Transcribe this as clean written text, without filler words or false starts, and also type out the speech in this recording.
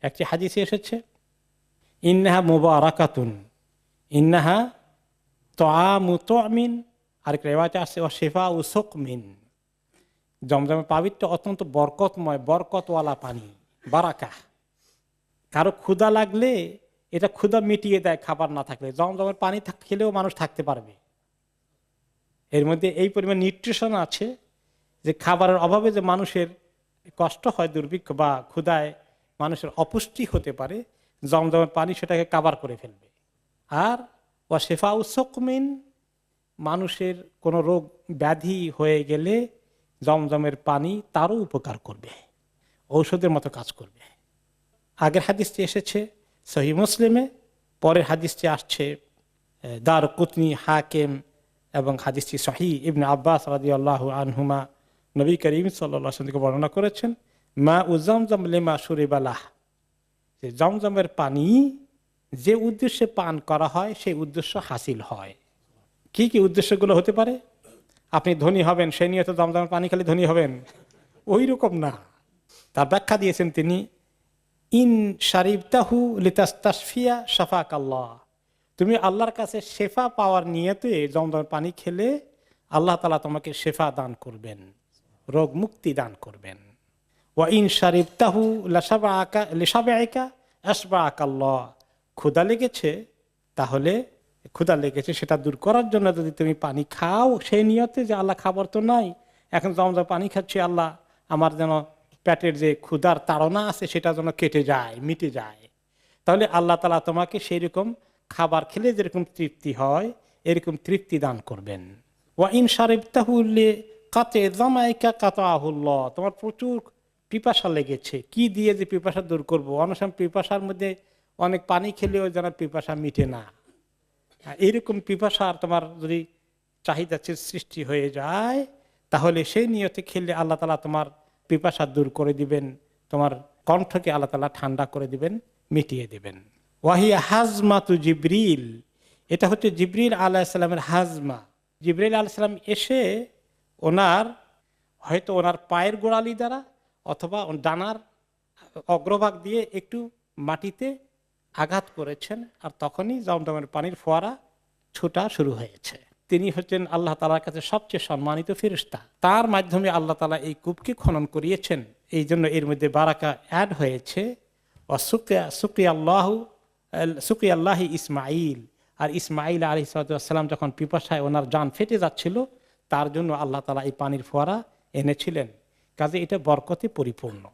একটি হাদিসে এসেছে ইন্নাহা মুবারাকাতুন, ইন্নাহা তুআমু তুমিন, আরেক রিওয়ায়াতে আছে ওয়া শিফাউ সুকমিন। জমজমের পানিটা অত্যন্ত বরকতময়, বরকতওয়ালা পানি, বারাকা। কারো ক্ষুধা লাগলে এটা ক্ষুধা মিটিয়ে দেয় খাবার না থাকলে। জমজমের পানি খেলেও মানুষ থাকতে পারবে। এর মধ্যে এই পরিমাণ নিউট্রিশন আছে যে খাবারের অভাবে যে মানুষের কষ্ট হয়, দুর্ভিক্ষ বা ক্ষুধায় মানুষের অপুষ্টি হতে পারে, জমজমের পানি সেটাকে কাভার করে ফেলবে। আর ওয়া শিফাউ সুকমিন, মানুষের কোনো রোগ ব্যাধি হয়ে গেলে জমজমের পানি তারও উপকার করবে, ঔষধের মতো কাজ করবে। আগের হাদিসটি এসেছে সহিহ মুসলিমে, পরের হাদিসটি আসছে দারকুতনি, হাকিম, এবং হাদিসটি সহিহ। ইবনে আব্বাস রাদিয়াল্লাহু আনহুমা নবী করিম সাল্লাল্লাহু আলাইহি ওয়াসাল্লাম বর্ণনা করেছেন, মা উযামযাম লিমা শুরিবা লাহ, যে জমজমের পানি যে উদ্দেশ্যে পান করা হয় সেই উদ্দেশ্য হাসিল হয়। কি কি উদ্দেশ্যগুলো হতে পারে? আপনি ধনী হবেন সেই নিয়ে তো জমজমের পানি খেলে ধনী হবেন, ওই রকম না। তার ব্যাখ্যা দিয়েছেন তিনি, ইন শারিবতাহু লিতাস্তাশফিয়া শাফাকাল্লাহ, তুমি আল্লাহর কাছে শেফা পাওয়ার নিয়তে জমজমের পানি খেলে আল্লাহ তাআলা তোমাকে শেফা দান করবেন, রোগ মুক্তি দান করবেন। ওয়া ইন শারিবতাহু লাশাবাআকা লিশাবাইকা আশবাআকাল্লাহ, ক্ষুধা লেগেছে, তাহলে ক্ষুধা লেগেছে সেটা দূর করার জন্য যদি তুমি পানি খাও সেই নিয়তে যে আল্লাহ খাবার তো নাই, এখন জমজম পানি খাচ্ছি, আল্লাহ আমার যেন পেটের যে ক্ষুধার তাড়না আছে সেটা যেন কেটে যায়, মিটে যায়, তাহলে আল্লাহ তাআলা তোমাকে সেই রকম খাবার খেলে যেরকম তৃপ্তি হয় এরকম তৃপ্তি দান করবেন। ওয়া ইন শারিবতাহু লিকাতি যামাইকা কাতাহুল্লাহ, তোমার প্রচুর পিপাসা লেগেছে, কি দিয়ে যে পিপাসা দূর করবো, অনেক সময় পিপাসার মধ্যে অনেক পানি খেলেও যেন পিপাসা মিটে না, এইরকম পিপাসার তোমার যদি চাহিদা সৃষ্টি হয়ে যায়, তাহলে সেই নিয়তে খেলে আল্লাহ তাআলা তোমার পিপাসা দূর করে দিবেন, তোমার কণ্ঠকে আল্লাহ তাআলা ঠান্ডা করে দিবেন, মিটিয়ে দিবেন। ওয়াহিয়া হাজমাতু জিবরিল, এটা হচ্ছে জিবরিল আলাইহিস সালামের হাজমা। জিবরিল আলাইহিস সালাম এসে হয়তো ওনার পায়ের গোড়ালি দ্বারা অথবা ডানার অগ্রভাগ দিয়ে একটু মাটিতে আঘাত করেছেন, আর তখনই জমজমের পানির ফোয়ারা ছোটা শুরু হয়েছে। তিনি হচ্ছেন আল্লাহ তাআলার কাছে সবচেয়ে সম্মানিত ফেরেশতা, তার মাধ্যমে আল্লাহ তাআলা এই কূপকে খনন করিয়েছেন, এই জন্য এর মধ্যে বারাকা অ্যাড হয়েছে। সুকি আল্লাহি ইসমাইল, আর ইসমাইল আলাইহিস সালাম যখন পিপাসায় ওনার জান ফেটে যাচ্ছিল, তার জন্য আল্লাহ তাআলা এই পানির ফোয়ারা এনেছিলেন, কাজে এটা বরকতে পরিপূর্ণ।